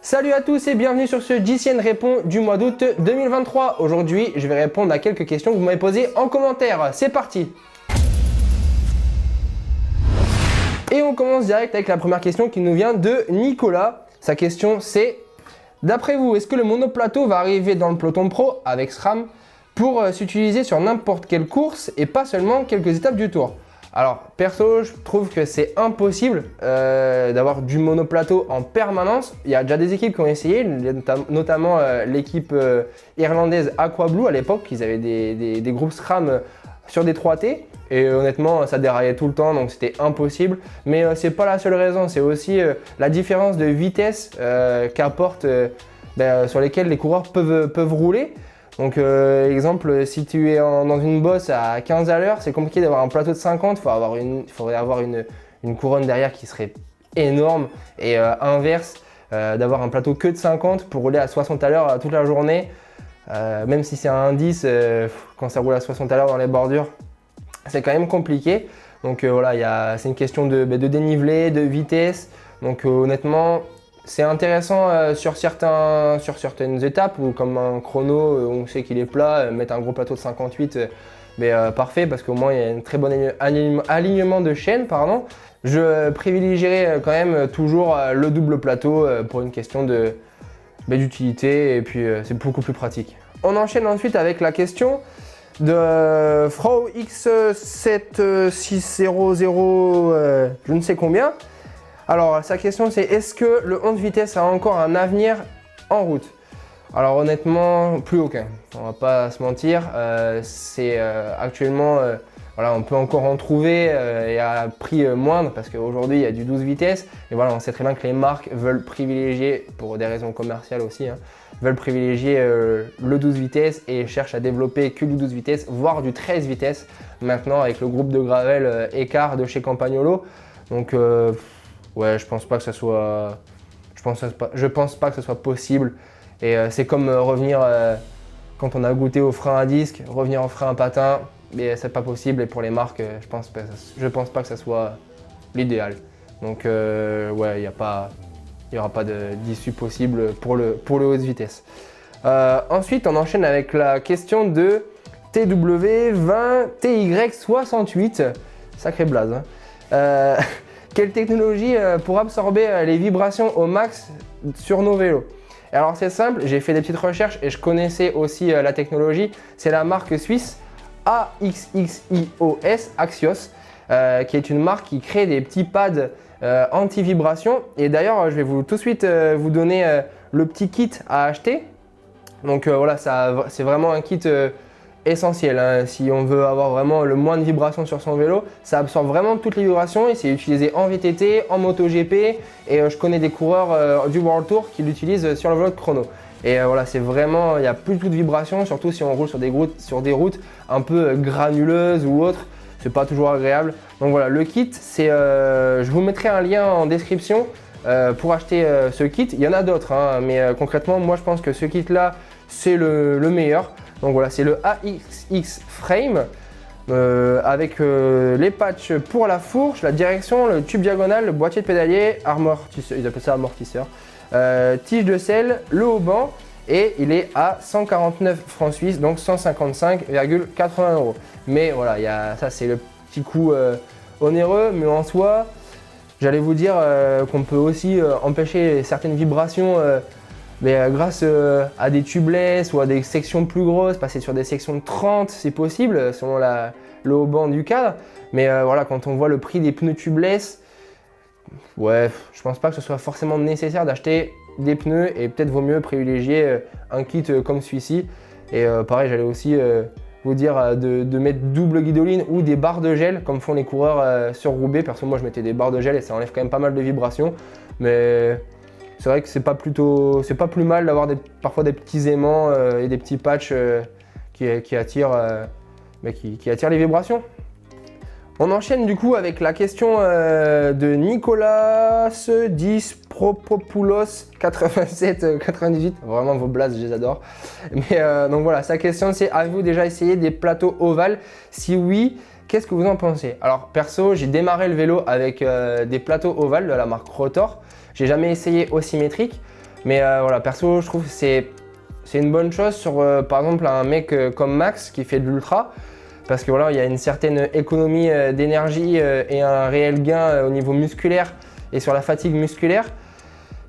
Salut à tous et bienvenue sur ce JCN Répond du mois d'août 2023. Aujourd'hui, je vais répondre à quelques questions que vous m'avez posées en commentaire. C'est parti! Et on commence direct avec la première question qui nous vient de Nicolas. Sa question c'est: d'après vous, est-ce que le monoplateau va arriver dans le peloton pro avec SRAM pour s'utiliser sur n'importe quelle course et pas seulement quelques étapes du tour? Alors perso, je trouve que c'est impossible d'avoir du monoplateau en permanence. Il y a déjà des équipes qui ont essayé, notamment l'équipe irlandaise Aquablue à l'époque. Ils avaient des groupes SRAM sur des 3T et honnêtement ça déraillait tout le temps, donc c'était impossible. Mais c'est pas la seule raison, c'est aussi la différence de vitesse qu'apporte sur lesquelles les coureurs peuvent rouler. Donc exemple, si tu es dans une bosse à 15 à l'heure, c'est compliqué d'avoir un plateau de 50, il faudrait avoir une couronne derrière qui serait énorme, et inverse, d'avoir un plateau que de 50 pour rouler à 60 à l'heure toute la journée, même si c'est un 10, quand ça roule à 60 à l'heure dans les bordures, c'est quand même compliqué. Donc voilà, c'est une question de dénivelé, de vitesse, donc honnêtement, c'est intéressant sur certaines étapes ou comme un chrono, on sait qu'il est plat, mettre un gros plateau de 58, parfait parce qu'au moins il y a un très bon alignement de chaîne. Je privilégierais quand même toujours le double plateau pour une question d'utilité et puis c'est beaucoup plus pratique. On enchaîne ensuite avec la question de Frau X7600 je ne sais combien. Alors sa question c'est: est-ce que le 11 vitesses a encore un avenir en route? Alors honnêtement, plus aucun, on va pas se mentir. Actuellement, voilà, on peut encore en trouver et à prix moindre parce qu'aujourd'hui il y a du 12 vitesses. Et voilà, on sait très bien que les marques veulent privilégier, pour des raisons commerciales aussi, veulent privilégier le 12 vitesses et cherchent à développer que du 12 vitesses, voire du 13 vitesses maintenant avec le groupe de gravel Écart de chez Campagnolo. Donc ouais, je pense pas que ce soit possible. Et c'est comme revenir quand on a goûté au frein à disque, revenir au frein à patin, mais c'est pas possible. Et pour les marques, je pense pas que ça soit l'idéal. Donc ouais, il y aura pas d'issue possible pour le haute vitesse. Ensuite, on enchaîne avec la question de TW20TY68, sacré blaze. Quelle technologie pour absorber les vibrations au max sur nos vélos? Alors c'est simple, j'ai fait des petites recherches et je connaissais aussi la technologie. C'est la marque suisse AXXIOS, Axios, qui est une marque qui crée des petits pads anti-vibration. Et d'ailleurs, je vais tout de suite vous donner le petit kit à acheter. Donc voilà, c'est vraiment un kit essentiel, si on veut avoir vraiment le moins de vibrations sur son vélo. Ça absorbe vraiment toutes les vibrations et c'est utilisé en VTT, en MotoGP, et je connais des coureurs du World Tour qui l'utilisent sur le vélo de chrono. Et voilà, c'est vraiment, il n'y a plus du tout de vibrations, surtout si on roule sur des routes un peu granuleuses ou autres, c'est pas toujours agréable. Donc voilà, le kit, je vous mettrai un lien en description pour acheter ce kit. Il y en a d'autres, mais concrètement, moi je pense que ce kit là, c'est le meilleur. Donc voilà, c'est le AXX Frame avec les patchs pour la fourche, la direction, le tube diagonal, le boîtier de pédalier, ils appellent ça amortisseur, tige de selle, le haut-banc, et il est à 149 francs suisses, donc 155,80 €. Mais voilà, ça c'est le petit coup onéreux, mais en soi, j'allais vous dire qu'on peut aussi empêcher certaines vibrations grâce à des tubeless ou à des sections plus grosses, passer sur des sections de 30, c'est possible selon le haut-banc du cadre. Mais voilà, quand on voit le prix des pneus tubeless, ouais, je pense pas que ce soit forcément nécessaire d'acheter des pneus et peut-être vaut mieux privilégier un kit comme celui-ci. Et pareil, j'allais aussi vous dire de mettre double guidoline ou des barres de gel comme font les coureurs sur Roubaix. Perso, moi je mettais des barres de gel et ça enlève quand même pas mal de vibrations. Mais c'est vrai que c'est pas plus mal d'avoir parfois des petits aimants et des petits patchs qui attirent les vibrations. On enchaîne du coup avec la question de Nicolas 10 Propopoulos 87-98. Vraiment vos blazes, je les adore. Mais donc voilà, sa question c'est: avez-vous déjà essayé des plateaux ovales? Si oui, qu'est-ce que vous en pensez? Alors perso, j'ai démarré le vélo avec des plateaux ovales de la marque Rotor. J'ai jamais essayé au symétrique, Mais voilà, perso, je trouve que c'est une bonne chose sur par exemple un mec comme Max qui fait de l'ultra. Parce que voilà, il y a une certaine économie d'énergie et un réel gain au niveau musculaire et sur la fatigue musculaire.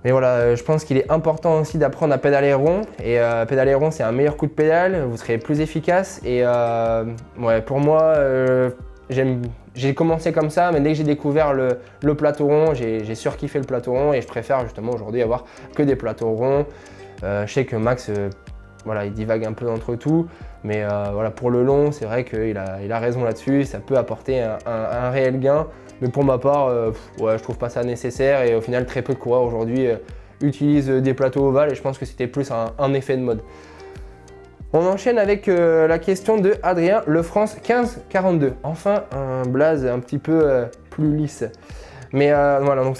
Mais voilà, je pense qu'il est important aussi d'apprendre à pédaler rond. Et pédaler rond, c'est un meilleur coup de pédale, vous serez plus efficace. Et ouais, pour moi, j'ai commencé comme ça, mais dès que j'ai découvert le plateau rond, j'ai surkiffé le plateau rond et je préfère justement aujourd'hui avoir que des plateaux ronds. Je sais que Max, voilà, il divague un peu entre tout, mais voilà, pour le long, c'est vrai qu'il a raison là-dessus, ça peut apporter un réel gain. Mais pour ma part, ouais, je trouve pas ça nécessaire et au final, très peu de coureurs aujourd'hui utilisent des plateaux ovales et je pense que c'était plus un effet de mode. On enchaîne avec la question de Adrien Lefrance 1542. Enfin, un blaze un petit peu plus lisse. Mais voilà, donc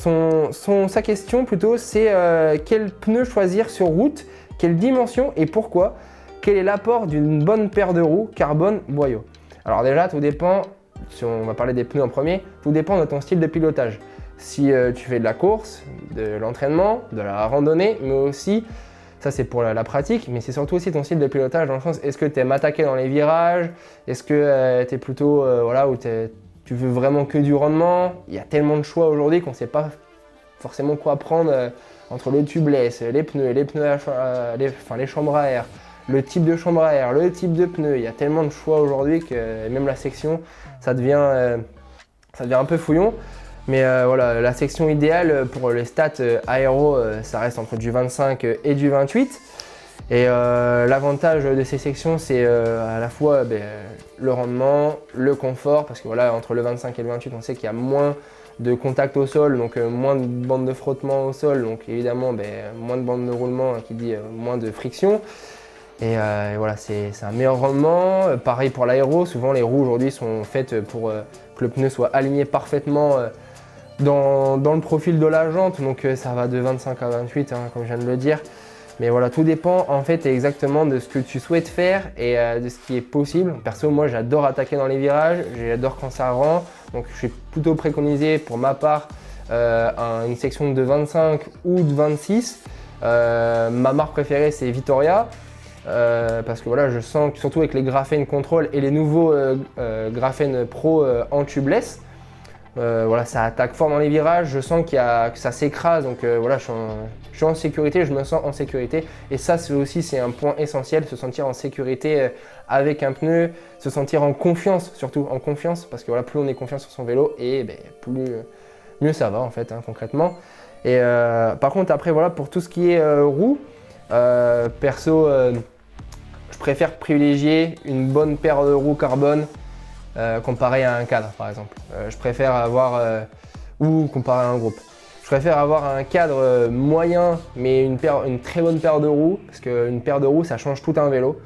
sa question plutôt, c'est quel pneu choisir sur route, quelle dimension et pourquoi? Quel est l'apport d'une bonne paire de roues carbone boyau? Alors déjà, tout dépend, si on va parler des pneus en premier, tout dépend de ton style de pilotage. Si tu fais de la course, de l'entraînement, de la randonnée, mais aussi, ça c'est pour la pratique, mais c'est surtout aussi ton style de pilotage dans le sens, est-ce que tu aimes attaquer dans les virages? Est-ce que tu es plutôt, voilà, où tu veux vraiment que du rendement? Il y a tellement de choix aujourd'hui qu'on ne sait pas forcément quoi prendre entre le tubeless, les pneus, les chambres à air, le type de chambre à air, le type de pneus. Il y a tellement de choix aujourd'hui que même la section, ça devient un peu fouillon. Mais voilà, la section idéale pour les stats aéro, ça reste entre du 25 et du 28. Et l'avantage de ces sections, c'est à la fois le rendement, le confort, parce que voilà, entre le 25 et le 28, on sait qu'il y a moins de contact au sol, donc moins de bandes de frottement au sol, donc évidemment moins de bandes de roulement, qui dit moins de friction. Et voilà, c'est un meilleur rendement. Pareil pour l'aéro, souvent les roues aujourd'hui sont faites pour que le pneu soit aligné parfaitement dans le profil de la jante, donc ça va de 25 à 28, hein, comme je viens de le dire. Mais voilà, tout dépend en fait exactement de ce que tu souhaites faire et de ce qui est possible. Perso, moi j'adore attaquer dans les virages, j'adore quand ça rend, donc je suis plutôt préconisé pour ma part une section de 25 ou de 26. Ma marque préférée c'est Vittoria. Parce que voilà, je sens que surtout avec les Graphene Control et les nouveaux Graphene Pro en tubeless, voilà, ça attaque fort dans les virages, je sens que ça s'écrase, donc voilà, je suis en sécurité, je me sens en sécurité. Et ça, c'est un point essentiel, se sentir en sécurité avec un pneu, se sentir en confiance, surtout en confiance, parce que voilà, plus on est confiant sur son vélo, et mieux ça va en fait, hein, concrètement. Et par contre, après, voilà, pour tout ce qui est roue, perso, je préfère privilégier une bonne paire de roues carbone comparé à un cadre par exemple. Je préfère avoir, ou comparé à un groupe. Je préfère avoir un cadre moyen mais une très bonne paire de roues, parce qu'une paire de roues ça change tout un vélo.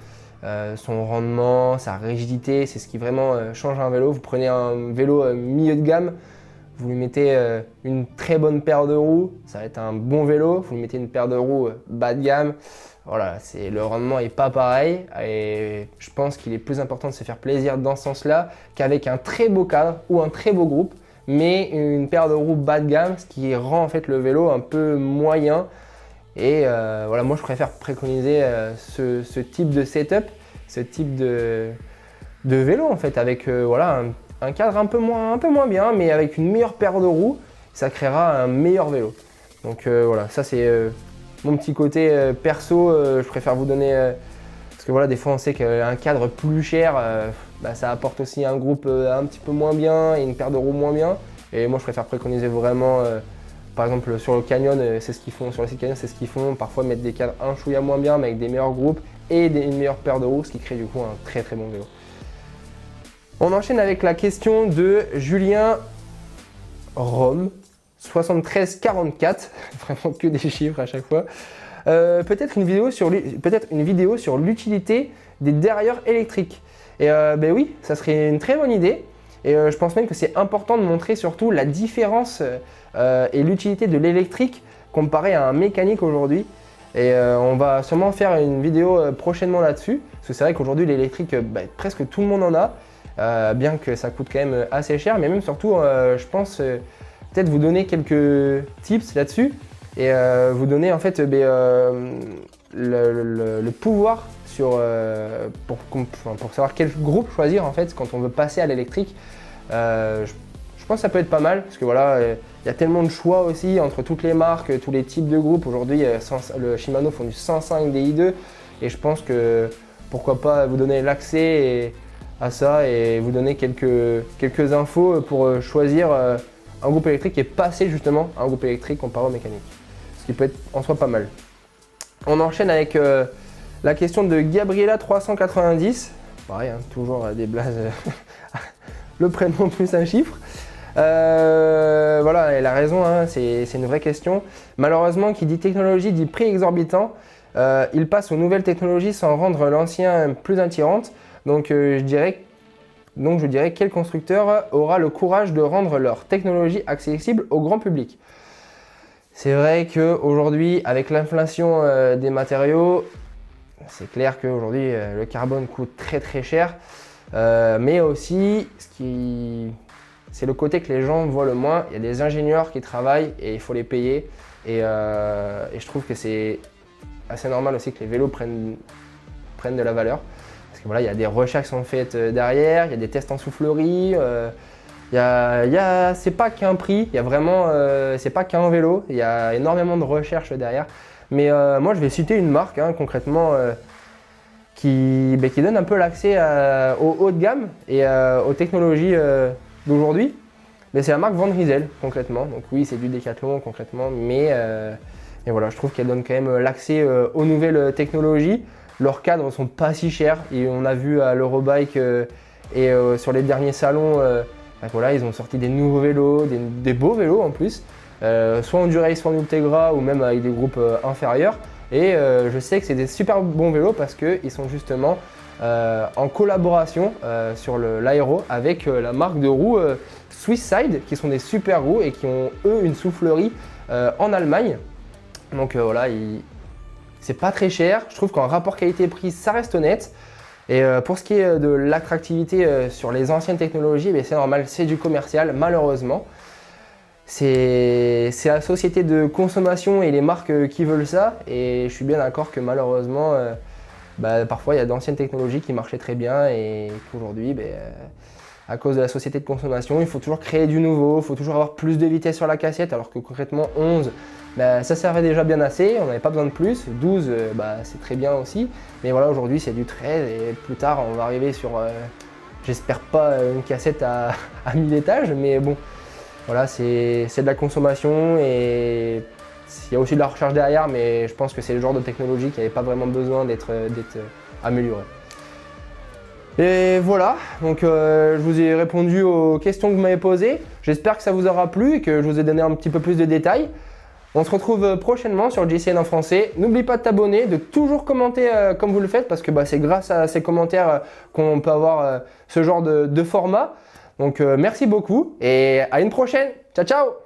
Son rendement, sa rigidité, c'est ce qui vraiment change un vélo. Vous prenez un vélo milieu de gamme, vous lui mettez une très bonne paire de roues, ça va être un bon vélo. Vous lui mettez une paire de roues bas de gamme, voilà, le rendement n'est pas pareil. Et je pense qu'il est plus important de se faire plaisir dans ce sens-là qu'avec un très beau cadre ou un très beau groupe, mais une paire de roues bas de gamme, ce qui rend en fait le vélo un peu moyen. Et voilà, moi je préfère préconiser ce type de setup, ce type de vélo en fait, avec voilà, un cadre un peu moins bien, mais avec une meilleure paire de roues, ça créera un meilleur vélo. Donc voilà, ça c'est mon petit côté perso, je préfère vous donner, parce que voilà, des fois on sait qu'un cadre plus cher, ça apporte aussi un groupe un petit peu moins bien et une paire de roues moins bien. Et moi je préfère préconiser vraiment, par exemple sur le Canyon, c'est ce qu'ils font, sur le site Canyon c'est ce qu'ils font, parfois mettre des cadres un chouïa moins bien, mais avec des meilleurs groupes et une meilleure paire de roues, ce qui crée du coup un très très bon vélo. On enchaîne avec la question de Julien Rome, 7344, vraiment que des chiffres à chaque fois. Peut-être une vidéo sur l'utilité des dérailleurs électriques. Et oui, ça serait une très bonne idée. Et je pense même que c'est important de montrer surtout la différence et l'utilité de l'électrique comparé à un mécanique aujourd'hui. Et on va sûrement faire une vidéo prochainement là-dessus. Parce que c'est vrai qu'aujourd'hui l'électrique, presque tout le monde en a. Bien que ça coûte quand même assez cher, mais même surtout, je pense peut-être vous donner quelques tips là-dessus. et vous donner en fait le pouvoir sur, pour savoir quel groupe choisir en fait quand on veut passer à l'électrique. Je pense que ça peut être pas mal parce que voilà, il y a tellement de choix aussi entre toutes les marques, tous les types de groupes. Aujourd'hui, le Shimano font du 105 Di2 et je pense que pourquoi pas vous donner l'accès à ça et vous donner quelques infos pour choisir un groupe électrique et passer justement à un groupe électrique comparé au mécanique. Ce qui peut être en soi pas mal. On enchaîne avec la question de Gabriela 390. Pareil, hein, toujours des blazes, le prénom plus un chiffre. Voilà, elle a raison, hein, c'est une vraie question. Malheureusement, qui dit technologie dit prix exorbitant. Il passe aux nouvelles technologies sans rendre l'ancien plus attirante. Donc je dirais quel constructeur aura le courage de rendre leur technologie accessible au grand public. C'est vrai qu'aujourd'hui, avec l'inflation des matériaux, c'est clair qu'aujourd'hui le carbone coûte très très cher. Mais aussi, c'est le côté que les gens voient le moins. Il y a des ingénieurs qui travaillent et il faut les payer. Et je trouve que c'est assez normal aussi que les vélos prennent de la valeur. Parce que voilà, il y a des recherches qui sont faites derrière, il y a des tests en soufflerie. C'est pas qu'un prix, il y a vraiment, c'est pas qu'un vélo, il y a énormément de recherches derrière. Mais moi, je vais citer une marque concrètement qui donne un peu l'accès au haut de gamme et aux technologies d'aujourd'hui. Mais c'est la marque Van Rysel concrètement. Donc oui, c'est du Decathlon concrètement, mais voilà, je trouve qu'elle donne quand même l'accès aux nouvelles technologies. Leurs cadres sont pas si chers et on a vu à l'Eurobike et sur les derniers salons, voilà, ils ont sorti des nouveaux vélos, des beaux vélos en plus, soit en Dura-Ace, soit en Ultegra ou même avec des groupes inférieurs. Et je sais que c'est des super bons vélos parce qu'ils sont justement en collaboration sur l'aéro avec la marque de roues Swisside qui sont des super roues et qui ont eux une soufflerie en Allemagne. Donc voilà, c'est pas très cher. Je trouve qu'en rapport qualité-prix, ça reste honnête. Et pour ce qui est de l'attractivité sur les anciennes technologies, c'est normal, c'est du commercial, malheureusement. C'est la société de consommation et les marques qui veulent ça. Et je suis bien d'accord que malheureusement, parfois il y a d'anciennes technologies qui marchaient très bien et qu'aujourd'hui, à cause de la société de consommation, il faut toujours créer du nouveau, il faut toujours avoir plus de vitesse sur la cassette, alors que concrètement 11, ça servait déjà bien assez, on n'avait pas besoin de plus. 12, c'est très bien aussi. Mais voilà, aujourd'hui c'est du 13 et plus tard on va arriver sur, j'espère pas une cassette à 1000 étages, mais bon, voilà, c'est de la consommation et il y a aussi de la recherche derrière, mais je pense que c'est le genre de technologie qui n'avait pas vraiment besoin d'être améliorée. Et voilà, donc je vous ai répondu aux questions que vous m'avez posées. J'espère que ça vous aura plu et que je vous ai donné un petit peu plus de détails. On se retrouve prochainement sur JCN en français. N'oublie pas de t'abonner, de toujours commenter comme vous le faites parce que c'est grâce à ces commentaires qu'on peut avoir ce genre de format. Donc merci beaucoup et à une prochaine. Ciao ciao!